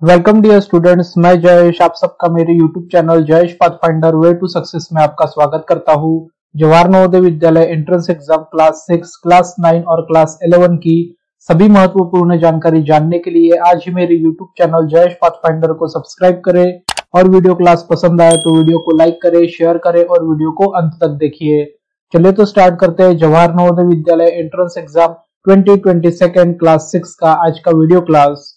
Welcome dear students, मैं जयेश आप सबका मेरे YouTube channel Jayesh pathfinder way to success में आपका स्वागत करता हूं। Jawahar Navodaya Vidyalaya entrance exam class 6, class 9 और क्लास 11 की सभी महत्वपूर्ण जानकारी जानने के लिए आज ही मेरे यूट्यूब चैनल जयेश पाथफाइंडर को सब्सक्राइब करें और वीडियो क्लास पसंद आए तो वीडियो को लाइक करें, शेयर करें और वीडियो को अंत तक देखिए। चलिए तो स्टार्ट करते हैं Jawahar Navodaya Vidyalaya entrance exam 2022 class 6 का आज का वीडियो क्लास।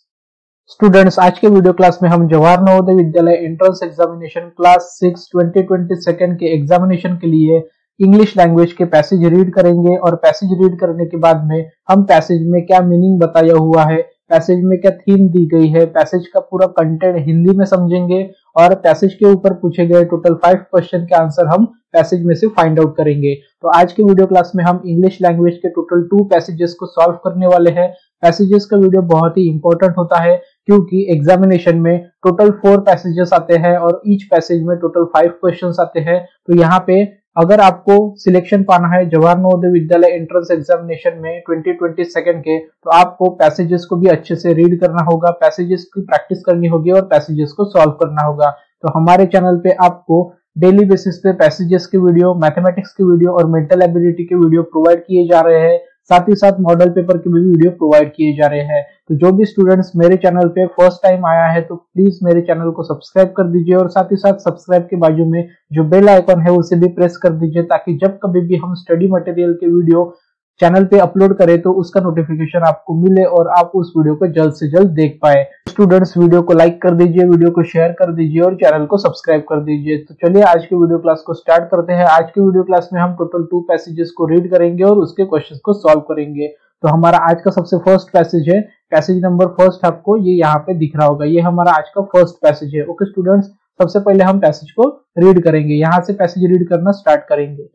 स्टूडेंट्स, आज के वीडियो क्लास में हम Jawahar Navodaya Vidyalaya entrance examination class 6 2022 के एग्जामिनेशन के लिए इंग्लिश लैंग्वेज के पैसेज रीड करेंगे और पैसेज रीड करने के बाद में हम पैसेज में क्या मीनिंग बताया हुआ है, पैसेज में क्या थीम दी गई है, पैसेज का पूरा कंटेंट हिंदी में समझेंगे और पैसेज के ऊपर पूछे गए टोटल 5 क्वेश्चन के आंसर हम पैसेज में से फाइंड आउट करेंगे। तो आज के वीडियो क्लास में हम इंग्लिश लैंग्वेज के टोटल 2 पैसेजेस को सॉल्व करने वाले हैं। पैसेजेस का वीडियो बहुत ही इंपॉर्टेंट होता है क्योंकि एग्जामिनेशन में टोटल 4 पैसेजेस आते हैं और ईच पैसेज में टोटल 5 क्वेश्चंस आते हैं। तो यहाँ पे अगर आपको सिलेक्शन पाना है जवाहर नवोदय विद्यालय एंट्रेंस एग्जामिनेशन में 2022 के, तो आपको पैसेजेस को भी अच्छे से रीड करना होगा, पैसेजेस की प्रैक्टिस करनी होगी और पैसेजेस को सॉल्व करना होगा। तो हमारे चैनल पे आपको डेली बेसिस पे पैसेजेस की वीडियो, मैथमेटिक्स की वीडियो और मेंटल एबिलिटी के वीडियो प्रोवाइड किए जा रहे हैं, साथ ही साथ मॉडल पेपर के भी वीडियो प्रोवाइड किए जा रहे हैं। तो जो भी स्टूडेंट्स मेरे चैनल पे फर्स्ट टाइम आया है तो प्लीज मेरे चैनल को सब्सक्राइब कर दीजिए और साथ ही साथ सब्सक्राइब के बाजू में जो बेल आइकन है उसे भी प्रेस कर दीजिए ताकि जब कभी भी हम स्टडी मटेरियल के वीडियो चैनल पे अपलोड करें तो उसका नोटिफिकेशन आपको मिले और आप उस वीडियो को जल्द से जल्द देख पाए। स्टूडेंट्स, वीडियो को लाइक कर दीजिए, वीडियो को शेयर कर दीजिए और चैनल को सब्सक्राइब कर दीजिए। तो चलिए आज के वीडियो क्लास को स्टार्ट करते हैं। आज के वीडियो क्लास में हम टोटल 2 पैसेजेस को रीड करेंगे और उसके क्वेश्चंस को सॉल्व करेंगे। तो हमारा आज का सबसे फर्स्ट पैसेज है, पैसेज नंबर फर्स्ट आपको ये यहाँ पे दिख रहा होगा, ये हमारा आज का फर्स्ट पैसेज है। ओके स्टूडेंट्स, सबसे पहले हम पैसेज को रीड करेंगे, यहाँ से पैसेज रीड करना स्टार्ट करेंगे।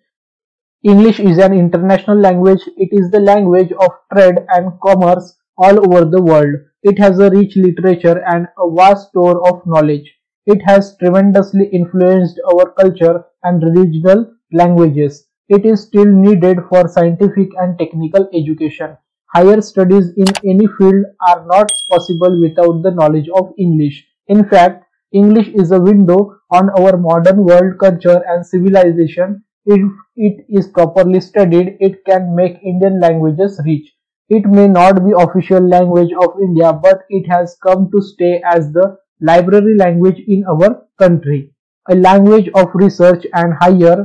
English is an international language. It is the language of trade and commerce all over the world. It has a rich literature and a vast store of knowledge. It has tremendously influenced our culture and regional languages. It is still needed for scientific and technical education. Higher studies in any field are not possible without the knowledge of English. In fact, English is a window on our modern world culture and civilization. If it is properly studied, it can make Indian languages rich. It may not be official language of India, but it has come to stay as the library language in our country. A language of research and higher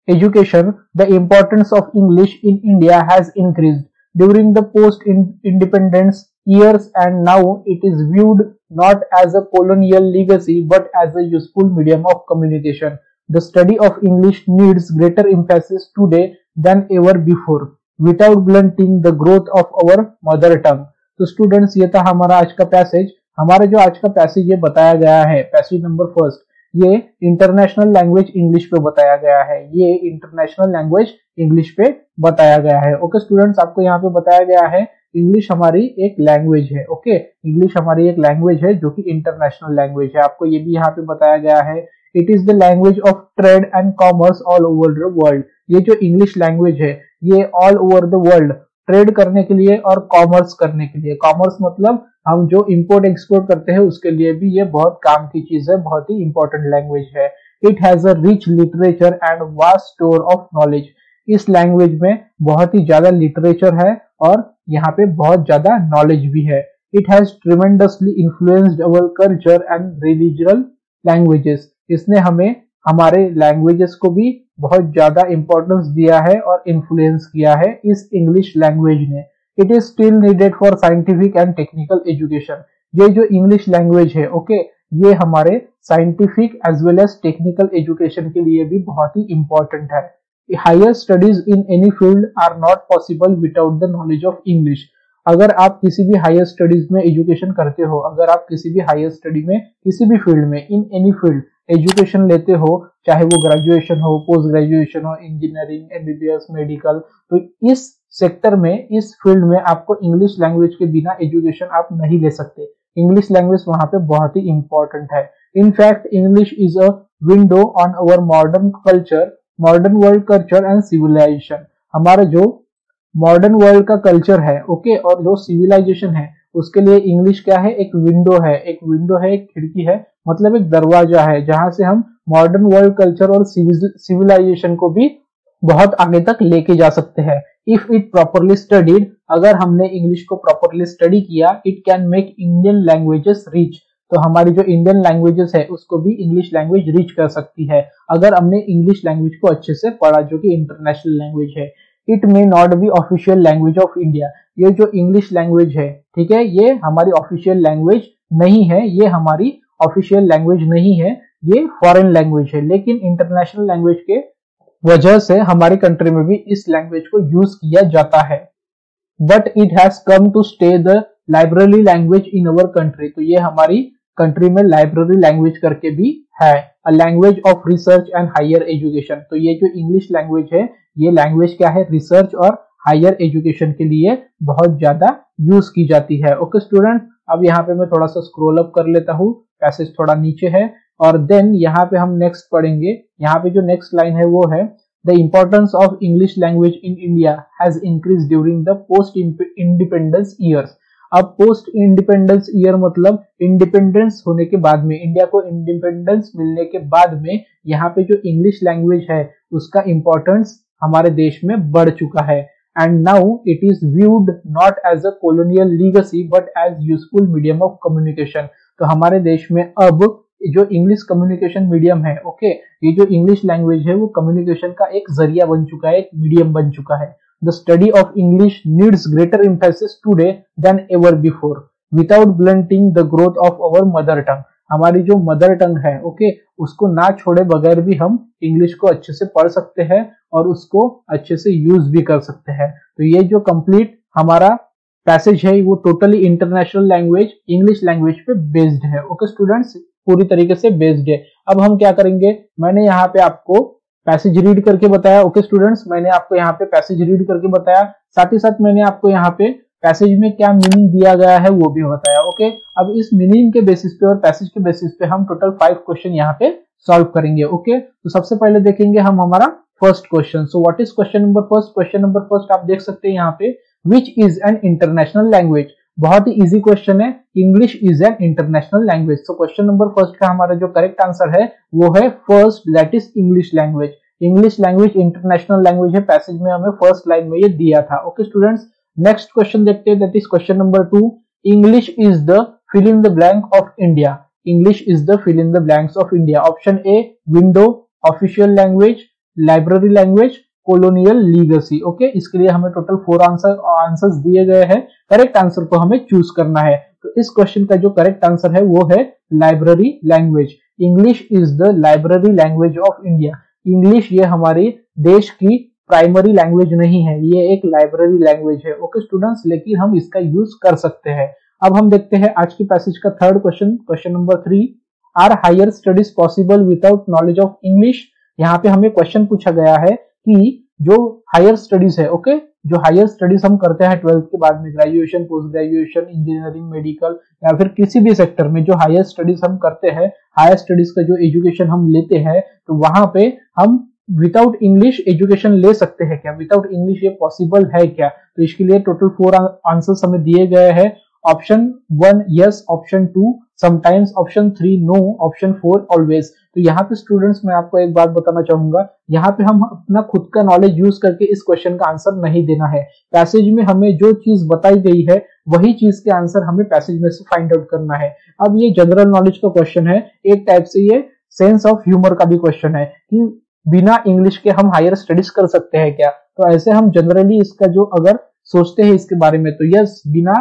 education, the importance of English in India has increased during the post-independence years, and now it is viewed not as a colonial legacy but as a useful medium of communication. The study of English needs greater emphasis today than ever before without blunting the growth of our mother tongue. तो students, ये था हमारा आज का passage. हमारा जो आज का पैसेज ये बताया गया है, पैसेज नंबर फर्स्ट, ये इंटरनेशनल लैंग्वेज इंग्लिश पे बताया गया है, ये इंटरनेशनल लैंग्वेज इंग्लिश पे बताया गया है। ओके स्टूडेंट्स, आपको यहाँ पे बताया गया है इंग्लिश हमारी एक लैंग्वेज है। ओके, इंग्लिश हमारी एक लैंग्वेज है जो कि इंटरनेशनल लैंग्वेज है। आपको ये भी यहाँ पे बताया गया है, it is the language of trade and commerce all over the world. ये जो इंग्लिश लैंग्वेज है ये all over the world trade करने के लिए और कॉमर्स करने के लिए, कॉमर्स मतलब हम जो इंपोर्ट एक्सपोर्ट करते हैं उसके लिए भी ये बहुत काम की चीज है, बहुत ही इंपॉर्टेंट लैंग्वेज है। It has a rich literature and vast store of knowledge. इस लैंग्वेज में बहुत ही ज्यादा लिटरेचर है और यहाँ पे बहुत ज्यादा नॉलेज भी है। It has tremendously influenced our culture and religious languages. इसने हमें हमारे लैंग्वेजेस को भी बहुत ज्यादा इंपॉर्टेंस दिया है और इन्फ्लुएंस किया है इस इंग्लिश लैंग्वेज ने। It is still needed for scientific and technical education. ये जो इंग्लिश लैंग्वेज है, ओके, ये हमारे scientific as well as technical education के लिए भी बहुत ही इंपॉर्टेंट है। Higher studies in any field are not possible without the knowledge of English. अगर आप किसी भी हायर स्टडीज में एजुकेशन करते हो, अगर आप किसी भी हायर स्टडी में किसी भी फील्ड में, इन एनी फील्ड एजुकेशन लेते हो, चाहे वो ग्रेजुएशन हो, पोस्ट ग्रेजुएशन हो, इंजीनियरिंग, एमबीबीएस, मेडिकल, तो इस सेक्टर में, इस फील्ड में आपको इंग्लिश लैंग्वेज के बिना एजुकेशन आप नहीं ले सकते। इंग्लिश लैंग्वेज वहां पे बहुत ही इंपॉर्टेंट है। In fact English is a window on our modern culture, modern world culture and civilisation. हमारा जो मॉडर्न वर्ल्ड का कल्चर है, ओके, और जो सिविलाइजेशन है उसके लिए इंग्लिश क्या है, एक विंडो है, एक विंडो है, एक खिड़की है, मतलब एक दरवाजा है जहां से हम मॉडर्न वर्ल्ड कल्चर और सिविलाइजेशन को भी बहुत आगे तक लेके जा सकते हैं। इफ इट प्रॉपरली स्टडीड, अगर हमने इंग्लिश को प्रॉपरली स्टडी किया, it can make Indian languages reach, तो हमारी जो इंडियन लैंग्वेजेस है उसको भी इंग्लिश लैंग्वेज रीच कर सकती है अगर हमने इंग्लिश लैंग्वेज को अच्छे से पढ़ा, जो कि इंटरनेशनल लैंग्वेज है। It may not be official language of India, ये जो इंग्लिश लैंग्वेज है, ठीक है, ये हमारी ऑफिशियल लैंग्वेज नहीं है, ये हमारी ऑफिशियल लैंग्वेज नहीं है, ये फॉरेन लैंग्वेज है, लेकिन इंटरनेशनल लैंग्वेज के वजह से हमारी कंट्री में भी इस लैंग्वेज को यूज किया जाता है। But it has come to stay the library language in our country, तो ये हमारी कंट्री में लाइब्रेरी लैंग्वेज करके भी है। A language of research and higher education, तो ये जो इंग्लिश लैंग्वेज है, ये लैंग्वेज क्या है, रिसर्च और हायर एजुकेशन के लिए बहुत ज्यादा यूज की जाती है। ओके स्टूडेंट, अब यहाँ पे मैं थोड़ा सा स्क्रॉल अप कर लेता हूँ, पैसेज थोड़ा नीचे है, और देन यहाँ पे हम नेक्स्ट पढ़ेंगे। यहाँ पे जो नेक्स्ट लाइन है वो है, the importance of English language in India has increase during the post independence years. अब पोस्ट इंडिपेंडेंस ईयर मतलब इंडिपेंडेंस होने के बाद में, इंडिया को इंडिपेंडेंस मिलने के बाद में यहाँ पे जो इंग्लिश लैंग्वेज है उसका इम्पोर्टेंस हमारे देश में बढ़ चुका है। And now it is viewed not as a colonial legacy but as useful medium of communication, तो हमारे देश में अब जो इंग्लिश कम्युनिकेशन मीडियम है, ओके, ये जो इंग्लिश लैंग्वेज है वो कम्युनिकेशन का एक जरिया बन चुका है, एक मीडियम बन चुका है। The study of English needs greater emphasis today then ever before without blunting the growth of our mother tongue, हमारी जो मदर टंग है, ओके, उसको ना छोड़े बगैर भी हम इंग्लिश को अच्छे से पढ़ सकते हैं और उसको अच्छे से यूज भी कर सकते हैं। तो ये जो कंप्लीट हमारा पैसेज है वो totally international language English language पे बेस्ड है। ओके स्टूडेंट्स, पूरी तरीके से बेस्ड है। अब हम क्या करेंगे, मैंने यहाँ पे आपको पैसेज रीड करके बताया। ओके स्टूडेंट्स, मैंने आपको यहाँ पे पैसेज रीड करके बताया, साथ ही साथ मैंने आपको यहाँ पे पैसेज में क्या मीनिंग दिया गया है वो भी बताया। ओके, अब इस मीनिंग के बेसिस पे और पैसेज के बेसिस पे हम टोटल 5 क्वेश्चन यहाँ पे सॉल्व करेंगे। ओके, तो सबसे पहले देखेंगे हम हमारा first question. So what is question number first? Question number first आप देख सकते हैं यहाँ पे, which is an international language. बहुत ही इजी क्वेश्चन है, English is an international language. So question number first का हमारा जो करेक्ट आंसर है वो है first, that is English language. English language international language है, पैसेज में हमें फर्स्ट लाइन में ये दिया था। ओके स्टूडेंट्स, नेक्स्ट क्वेश्चन देखते हैं, that is question number 2, English is the fill in the blank of India. English is the fill in the blanks of India. Option A window, official language, library language, colonial legacy. Okay, इसके लिए हमें total 4 answers दिए गए हैं, correct answer को हमें choose करना है। तो इस क्वेश्चन का जो करेक्ट आंसर है वो है library language. English is the library language of India. English ये हमारे देश की प्राइमरी लैंग्वेज नहीं है, ये एक लाइब्रेरी लैंग्वेज है। ओके स्टूडेंट्स, लेकिन हम इसका यूज कर सकते हैं। अब हम देखते हैं आज की पैसेज का third question, question number 3, are higher studies possible without knowledge of English. यहाँ पे हमें क्वेश्चन पूछा गया है कि जो हायर स्टडीज है, ओके, जो हायर स्टडीज हम करते हैं 12th के बाद में, graduation, post graduation, engineering, medical या फिर किसी भी सेक्टर में जो हायर स्टडीज हम करते हैं, हायर स्टडीज का जो एजुकेशन हम लेते हैं, तो वहां पे हम विदाउट इंग्लिश एजुकेशन ले सकते हैं क्या, विदाउट इंग्लिश ये पॉसिबल है क्या? तो इसके लिए टोटल 4 आंसर्स हमें दिए गए हैं। Option 1 yes, option 2 sometimes, option 3 no, option 4 always. तो यहाँ पे स्टूडेंट्स मैं आपको एक बात बताना चाहूंगा, यहाँ पे हम अपना खुद का नॉलेज यूज करके इस क्वेश्चन का आंसर नहीं देना है। पैसेज में हमें जो चीज बताई गई है वही चीज के आंसर हमें पैसेज में से फाइंड आउट करना है। अब ये जनरल नॉलेज का क्वेश्चन है, एक टाइप से ये सेंस ऑफ ह्यूमर का भी क्वेश्चन है कि बिना इंग्लिश के हम हायर स्टडीज कर सकते हैं क्या? तो ऐसे हम जनरली इसका जो अगर सोचते हैं इसके बारे में, तो यस, बिना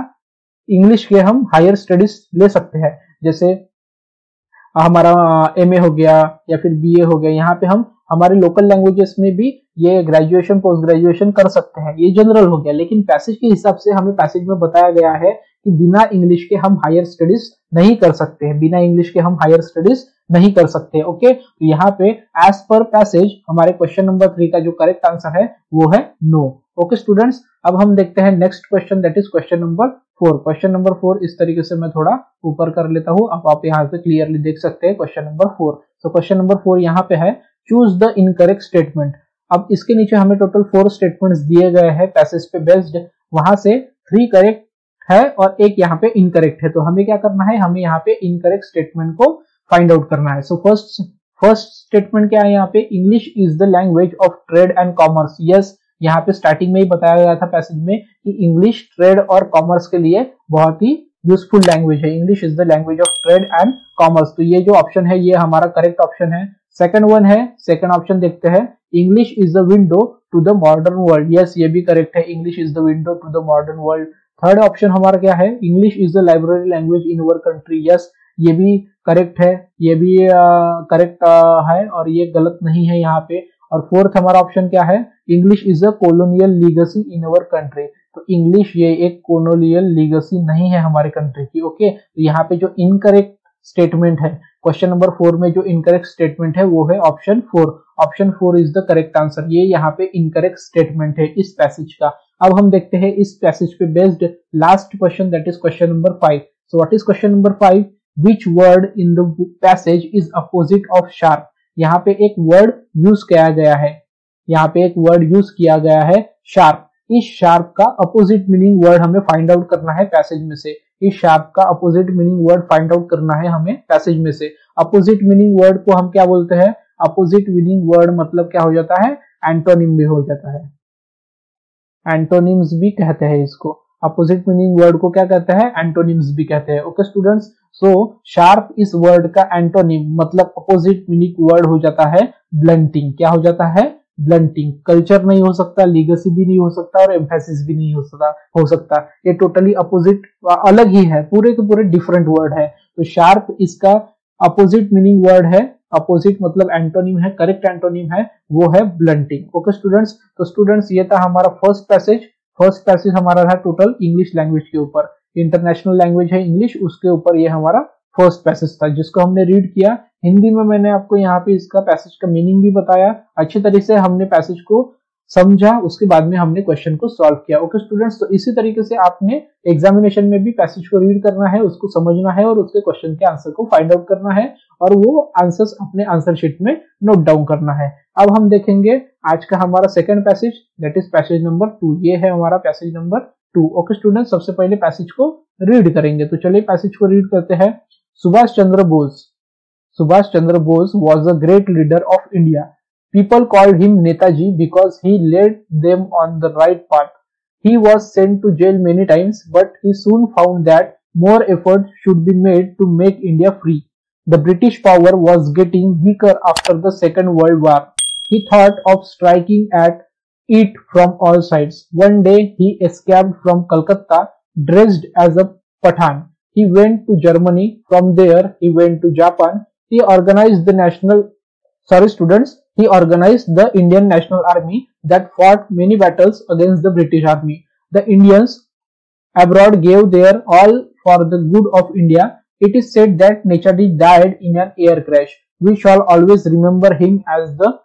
इंग्लिश के हम हायर स्टडीज ले सकते हैं। जैसे हमारा एमए हो गया या फिर बीए हो गया, यहाँ पे हम हमारे लोकल लैंग्वेजेस में भी ये ग्रेजुएशन, पोस्ट ग्रेजुएशन कर सकते हैं, ये जनरल हो गया। लेकिन पैसेज के हिसाब से हमें पैसेज में बताया गया है कि बिना इंग्लिश के हम हायर स्टडीज नहीं कर सकते हैं, बिना इंग्लिश के हम हायर स्टडीज नहीं कर सकते। ओके, तो यहाँ पे एज पर पैसेज हमारे क्वेश्चन नंबर 3 का जो करेक्ट आंसर है वो है नो। ओके स्टूडेंट्स, अब हम देखते हैं next question, that is question number 4। Question number 4 इस तरीके से मैं थोड़ा ऊपर कर लेता हूं, अब आप यहाँ पे क्लियरली देख सकते हैं क्वेश्चन नंबर 4। तो क्वेश्चन नंबर 4 यहाँ पे है, चूज द इनकरेक्ट स्टेटमेंट। अब इसके नीचे हमें टोटल 4 स्टेटमेंट्स दिए गए हैं पैसेज पे बेस्ड, वहां से 3 करेक्ट है और एक यहाँ पे इनकरेक्ट है। तो हमें क्या करना है, हमें यहाँ पे इनकरेक्ट स्टेटमेंट को फाइंड आउट करना है। सो फर्स्ट स्टेटमेंट क्या है यहाँ पे, English is the language of trade and commerce. Yes, यहाँ पे स्टार्टिंग में ही बताया गया था पैसेज में कि इंग्लिश ट्रेड और कॉमर्स के लिए बहुत ही यूजफुल लैंग्वेज है। English is the language of trade and commerce. तो ये जो ऑप्शन है ये हमारा करेक्ट ऑप्शन है। सेकंड वन है, सेकंड ऑप्शन देखते हैं, English is the window to the modern world. Yes, ये भी करेक्ट है, English is the window to the modern world. Third option हमारा क्या है, English is the library language in our country. Yes, ये भी करेक्ट है, ये भी करेक्ट है और ये गलत नहीं है यहाँ पे। और फोर्थ हमारा ऑप्शन क्या है, English is a colonial legacy in our country. तो इंग्लिश ये एक कॉलोनियल लीगेसी नहीं है हमारे कंट्री की। ओके, तो यहाँ पे जो इनकरेक्ट स्टेटमेंट है क्वेश्चन नंबर 4 में, जो इनकरेक्ट स्टेटमेंट है वो है option 4। Option 4 is the correct answer. ये यहाँ पे इनकरेक्ट स्टेटमेंट है इस पैसेज का। अब हम देखते हैं इस पैसेज पे based last question, that is question number 5। So what is question number 5, which word in the passage is opposite of sharp. यहाँ पे एक वर्ड यूज किया गया है, यहाँ पे एक वर्ड यूज किया गया है शार्प। इस शार्प का अपोजिट मीनिंग वर्ड हमें फाइंड आउट करना है पैसेज में से। इस शार्प का opposite meaning word find out करना है हमें पैसेज में से। अपोजिट मीनिंग वर्ड को हम क्या बोलते हैं, अपोजिट मीनिंग वर्ड मतलब क्या हो जाता है, एंटोनिम भी हो जाता है, एंटोनिम्स भी कहते हैं इसको। अपोजिट मीनिंग वर्ड को क्या कहते हैं, एंटोनिम्स भी कहते हैं। ओके स्टूडेंट्स, सो शार्प इस वर्ड का एंटोनिम मतलब अपोजिट मीनिंग वर्ड हो जाता है ब्लंटिंग। क्या हो जाता है, ब्लंटिंग। कल्चर नहीं हो सकता, लीगेसी भी नहीं हो सकता और एम्फेसिस भी नहीं हो सकता। ये टोटली अपोजिट अलग ही है, पूरे के पूरे डिफरेंट वर्ड है। तो शार्प इसका अपोजिट मीनिंग वर्ड है, अपोजिट मतलब एंटोनिम है, करेक्ट एंटोनिम है वो है ब्लंटिंग। ओके स्टूडेंट्स, तो स्टूडेंट्स ये था हमारा फर्स्ट पैसेज। फर्स्ट पैसेज हमारा था टोटल इंग्लिश लैंग्वेज के ऊपर, इंटरनेशनल लैंग्वेज है इंग्लिश, उसके ऊपर ये हमारा फर्स्ट पैसेज था जिसको हमने रीड किया। हिंदी में मैंने आपको यहाँ पे इसका पैसेज का मीनिंग भी बताया, अच्छी तरीके से हमने पैसेज को समझा, उसके बाद में हमने क्वेश्चन को सॉल्व किया। ओके स्टूडेंट्स, तो इसी तरीके से आपने एग्जामिनेशन में भी पैसेज को रीड करना है, उसको समझना है और उसके क्वेश्चन के आंसर को फाइंड आउट करना है और वो आंसर्स अपने आंसर शीट में नोट डाउन करना है। अब हम देखेंगे आज का हमारा second passage, that is passage number 2। ये है हमारा पैसेज नंबर 2। ओके स्टूडेंट्स, सबसे पहले पैसेज को रीड करेंगे। तो चलिए पैसेज को रीड करते हैं। Subhash Chandra Bose was a great leader of India. People called him Netaji because he led them on the right path. He was sent to jail many times, but he soon found that more efforts should be made to make India free. The British power was getting weaker after the Second World War. He thought of striking at it from all sides. One day he escaped from Calcutta dressed as a Pathan. He went to Germany. From there he went to Japan. He organized the Indian National Army that fought many battles against the British Army. The Indians abroad gave their all for the good of India. It is said that Netaji died in an air crash. We shall always remember him as the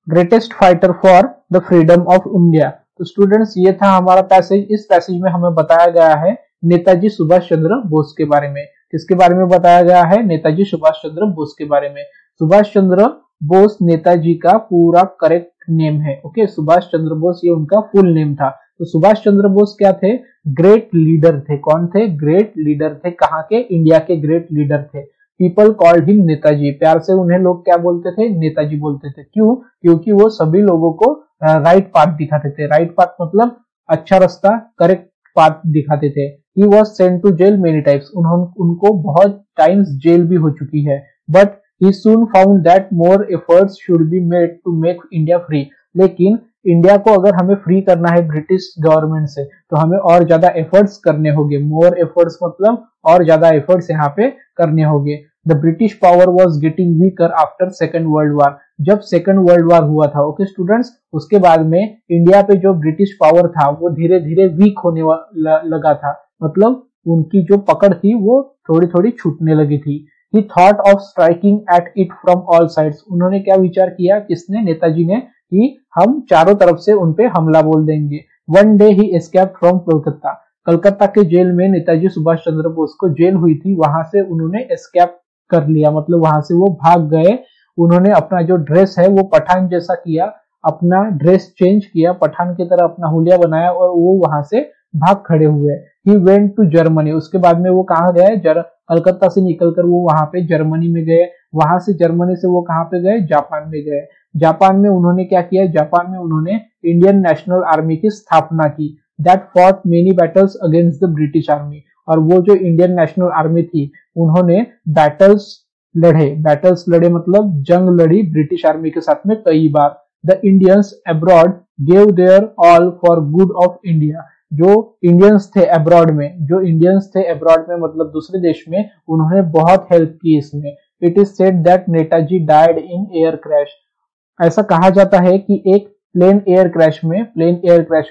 greatest fighter for the freedom of India. तो students ये था हमारा passage. इस passage में हमें बताया गया है नेताजी सुभाष चंद्र बोस के बारे में। किसके बारे में बताया गया है, नेताजी सुभाष चंद्र बोस के बारे में। सुभाष चंद्र बोस नेताजी का पूरा करेक्ट नेम है। ओके, सुभाष चंद्र बोस ये उनका फुल नेम था। तो सुभाष चंद्र बोस क्या थे, ग्रेट लीडर थे। कौन थे, ग्रेट लीडर थे। कहाँ के, इंडिया के ग्रेट लीडर थे। पीपल कॉल्ड हिम नेताजी, प्यार से उन्हें लोग क्या बोलते थे, नेताजी बोलते थे। क्यों, क्योंकि वो सभी लोगों को राइट पाथ दिखाते थे। राइट पाथ मतलब अच्छा रास्ता, करेक्ट पाथ दिखाते थे। He was sent to jail many times. उनको बहुत टाइम्स जेल भी हो चुकी है। But he soon found that more efforts should be made to make India free. लेकिन इंडिया को अगर हमें फ्री करना है ब्रिटिश गवर्नमेंट से तो हमें और ज्यादा एफर्ट्स करने होंगे। मोर एफर्ट्स मतलब और ज्यादा एफर्ट्स यहाँ पे करने होंगे। The British power was getting weaker after second world war. जब सेकेंड वर्ल्ड वार हुआ था, ओके स्टूडेंट्स, उसके बाद में इंडिया पे जो ब्रिटिश पावर था वो धीरे धीरे वीक होने लगा था। मतलब उनकी जो पकड़ थी वो थोड़ी थोड़ी छूटने लगी थी। He thought of striking at it from all sides. उन्होंने क्या विचार किया, किसने, नेताजी ने, कि हम चारों तरफ से उनपे हमला बोल देंगे। One day he escaped from Kolkata. Calcutta के जेल में नेताजी सुभाष चंद्र बोस को जेल हुई थी, वहां से उन्होंने एस्केप कर लिया, मतलब वहां से वो भाग गए। उन्होंने अपना जो ड्रेस है वो पठान जैसा किया, अपना ड्रेस चेंज किया, पठान की तरह अपना हुलिया बनाया और वो वहां से भाग खड़े हुए। ही वेंट टू जर्मनी, उसके बाद में वो कहाँ गए, कलकत्ता से निकलकर वो वहां पे जर्मनी में गए। वहां से जर्मनी से वो कहाँ पे गए, जापान में गए। जापान में उन्होंने क्या किया, जापान में उन्होंने इंडियन नेशनल आर्मी की स्थापना की। That fought many battles against the British army, और वो जो इंडियन नेशनल आर्मी थी उन्होंने बैटल्स लड़े मतलब जंग लड़ी ब्रिटिश आर्मी के साथ में कई बार। The Indians abroad gave their all for good of India, जो इंडियंस थे अब्रॉड में मतलब दूसरे देश में, उन्होंने बहुत हेल्प की इसमें। It is said that Netaji died in air crash, ऐसा कहा जाता है कि एक प्लेन एयर क्रैश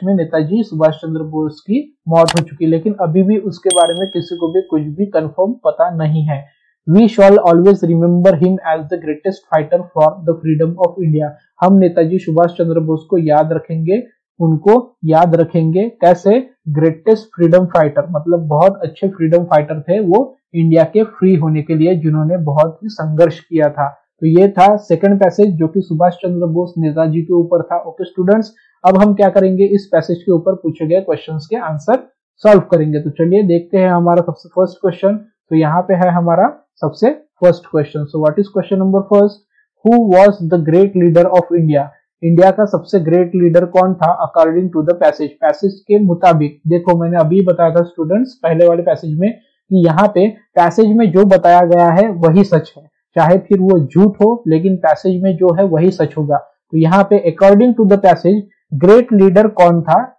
में नेताजी सुभाष चंद्र बोस की मौत हो चुकी, लेकिन अभी भी उसके बारे में किसी को भी कुछ भी कंफर्म पता नहीं है। We shall always remember him as the greatest fighter for the freedom of India, हम नेताजी सुभाष चंद्र बोस को याद रखेंगे। कैसे, ग्रेटेस्ट फ्रीडम फाइटर मतलब बहुत अच्छे फ्रीडम फाइटर थे वो इंडिया के फ्री होने के लिए, जिन्होंने बहुत ही संघर्ष किया था। तो ये था सेकंड पैसेज जो कि सुभाष चंद्र बोस नेताजी के ऊपर था। ओके स्टूडेंट्स, अब हम क्या करेंगे, इस पैसेज के ऊपर पूछे गए क्वेश्चंस के आंसर सॉल्व करेंगे। तो चलिए देखते हैं हमारा सबसे फर्स्ट क्वेश्चन। तो यहाँ पे है हमारा सबसे first question. So what is question number first, who was the great leader of India, India का सबसे ग्रेट लीडर कौन था अकॉर्डिंग टू द पैसेज के मुताबिक। देखो मैंने अभी बताया था स्टूडेंट्स पहले वाले पैसेज में कि यहाँ पे पैसेज में जो बताया गया है वही सच है, चाहे फिर वो झूठ हो, लेकिन पैसेज में जो है वही सच होगा। तो यहाँ पे according to the passage great leader कौन था।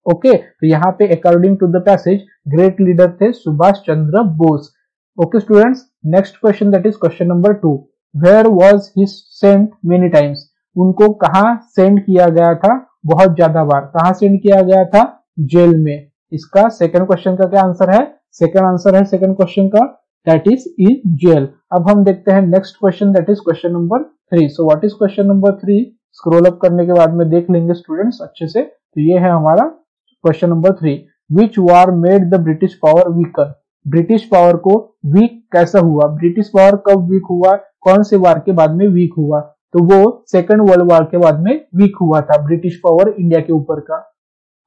ओके, तो यहाँ पे according to the passage great leader थे Subhash Chandra Bose. Okay students, next question that is question number 2, where was he sent many times, उनको कहाँ सेंड किया गया था बहुत ज्यादा बार, कहाँ सेंड किया गया था, जेल में। इसका सेकंड क्वेश्चन का क्या आंसर है, सेकंड आंसर है सेकंड क्वेश्चन का दैट इज इन जेल। अब हम देखते हैं next question that is question number 3। So what is question number 3, scroll up करने के बाद में देख लेंगे स्टूडेंट्स अच्छे से। तो ये है हमारा question number 3, which war made the British power weaker, British power को वीक कैसा हुआ, ब्रिटिश पावर कब वीक हुआ, कौन से वार के बाद में वीक हुआ। तो वो सेकेंड वर्ल्ड वॉर के बाद में वीक हुआ था ब्रिटिश पावर इंडिया के ऊपर का।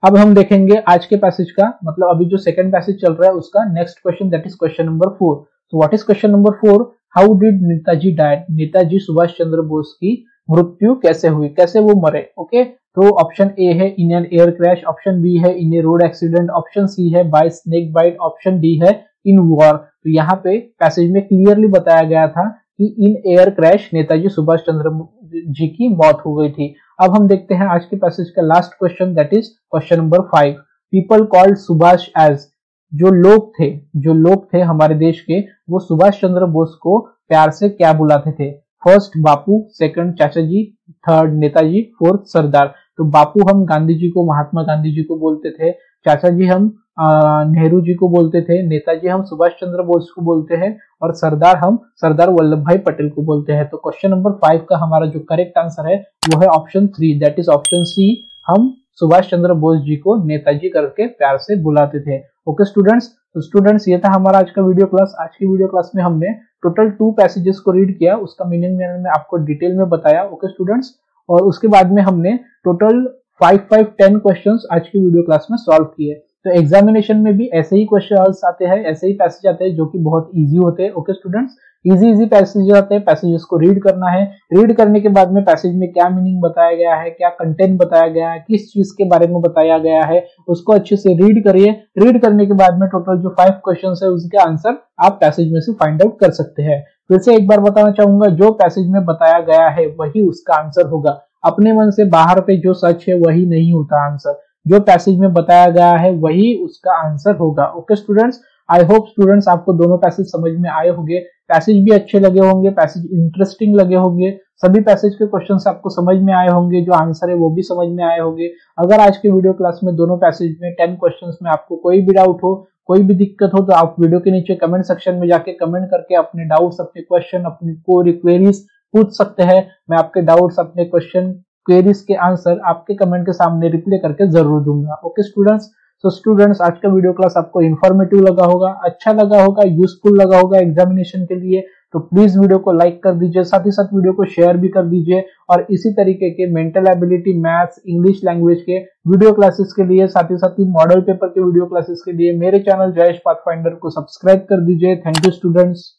अब हम देखेंगे आज के पैसेज का मतलब अभी जो सेकंड पैसेज चल रहा है उसका next question that is question number 4। तो what is question number 4, how did Netaji died, Netaji Subhash Chandra Bose की मृत्यु कैसे हुई, कैसे वो मरे। ओके, तो ऑप्शन ए है in an air crash, option B है in a road accident, option C है by snake bite, option D है इन वॉर। तो यहाँ पे पैसेज में क्लियरली बताया गया था कि in air crash Netaji Subhash Chandra ji की मौत हो गई थी। अब हम देखते हैं आज के पैसेज का last question that is question number 5, people called Subhash as, जो लोग थे हमारे देश के, वो सुभाष चंद्र बोस को प्यार से क्या बुलाते थे, फर्स्ट बापू, सेकंड चाचा जी, थर्ड नेताजी, फोर्थ सरदार। तो बापू हम गांधी जी को, महात्मा गांधी जी को बोलते थे, चाचा जी हम नेहरू जी को बोलते थे, नेताजी हम सुभाष चंद्र बोस को बोलते हैं, और सरदार हम सरदार वल्लभ भाई पटेल को बोलते हैं। तो क्वेश्चन नंबर 5 का हमारा जो करेक्ट आंसर है वो है option 3 that is option C, हम सुभाष चंद्र बोस जी को नेताजी करके प्यार से बुलाते थे। ओके स्टूडेंट्स, तो स्टूडेंट्स ये था हमारा आज का वीडियो क्लास। आज की वीडियो क्लास में हमने टोटल 2 पैसेजेस को रीड किया, उसका मीनिंग मैंने आपको डिटेल में बताया। ओके स्टूडेंट्स, और उसके बाद में हमने टोटल 5-10 क्वेश्चंस आज की वीडियो क्लास में सॉल्व किए। तो एग्जामिनेशन में भी ऐसे ही क्वेश्चंस आते हैं, ऐसे ही पैसेज आते हैं जो कि बहुत इजी होते हैं। ओके स्टूडेंट्स, इजी पैसेज आते हैं, पैसेजेस को रीड करना है। रीड करने के बाद में पैसेज में क्या मीनिंग बताया गया है, क्या कंटेंट बताया गया है, किस चीज के बारे में बताया गया है, उसको अच्छे से रीड करिए। रीड करने के बाद में टोटल जो 5 क्वेश्चन है उसके आंसर आप पैसेज में से फाइंड आउट कर सकते हैं। फिर से एक बार बताना चाहूंगा, जो पैसेज में बताया गया है वही उसका आंसर होगा। अपने मन से बाहर पे जो सच है वही नहीं होता आंसर, जो पैसेज में बताया गया है वही उसका आंसर होगा। Okay students, I hope students आपको दोनों पैसेज समझ में आए होंगे, पैसेज भी अच्छे लगे होंगे, पैसेज इंटरेस्टिंग लगे होंगे, सभी पैसेज के क्वेश्चंस आपको समझ में आए होंगे, जो आंसर है वो भी समझ में आए होंगे। अगर आज के वीडियो क्लास में दोनों पैसेज में 10 क्वेश्चंस में आपको कोई भी डाउट हो, कोई भी दिक्कत हो, तो आप वीडियो के नीचे कमेंट सेक्शन में जाके कमेंट करके अपने डाउट्स, अपने क्वेश्चन, अपनी कोई क्वेरीज पूछ सकते हैं। मैं आपके डाउट्स, अपने क्वेश्चन, क्वेरीज के आंसर आपके कमेंट के सामने रिप्लाई करके जरूर दूंगा। ओके स्टूडेंट्स, तो स्टूडेंट्स आज का वीडियो क्लास आपको इन्फॉर्मेटिव लगा होगा, अच्छा लगा होगा, यूजफुल लगा होगा एग्जामिनेशन के लिए। तो प्लीज वीडियो को लाइक कर दीजिए, साथ ही साथ वीडियो को शेयर भी कर दीजिए। और इसी तरीके के mental ability, maths, English language के वीडियो क्लासेस के लिए, साथ ही मॉडल पेपर के वीडियो क्लासेस के लिए मेरे चैनल जयेश पाथफाइंडर को सब्सक्राइब कर दीजिए। Thank you students.